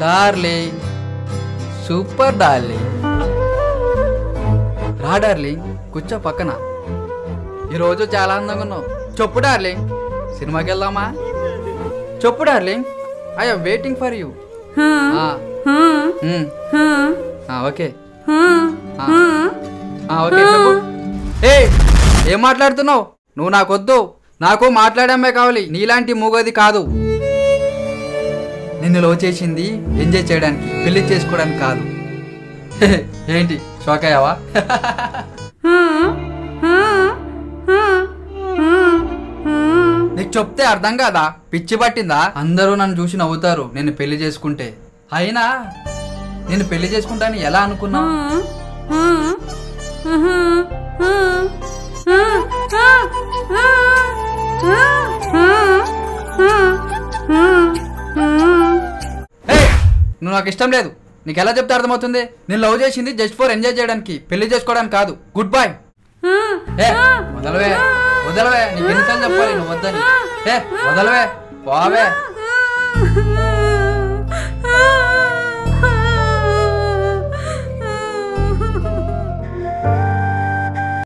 Darling, super darling. రా darling, కూర్చో పక్కన. ఈరోజు చాలా అందంగా ఉన్నావు. చెప్పు డార్లింగ్, సినిమాకి వెళ్దామా? చెప్పు darling, I'm waiting for you. Okay okay చెప్పు. ఏం మాట్లాడుతున్నావు? నువ్వు నాకొద్దు, నాకు మాట్లాడమే కావాలి, నీలాంటి మూగది కాదు. నిన్ను లవ్ చేసింది ఎంజాయ్ చేయడానికి, పెళ్లి చేసుకోవడానికి కాదు. ఏంటి షాక్ అయ్యావా? నీకు చెప్తే అర్థం కాదా? పిచ్చి పట్టిందా? అందరూ నన్ను చూసి నవ్వుతారు నేను పెళ్లి చేసుకుంటే. అయినా నేను పెళ్లి చేసుకుంటాను ఎలా అనుకున్నా? నువ్వు నాకు ఇష్టం లేదు. నీకు ఎలా చెప్తే అర్థమవుతుంది? నేను లవ్ చేసింది జస్ట్ ఫర్ ఎంజాయ్ చేయడానికి, పెళ్లి చేసుకోవడానికి కాదు. Good bye. వదలవే వదలవే, నీకు ఎన్నిసార్లు చెప్పాలి నువ్వు వద్దని? వదలవే, పోవే.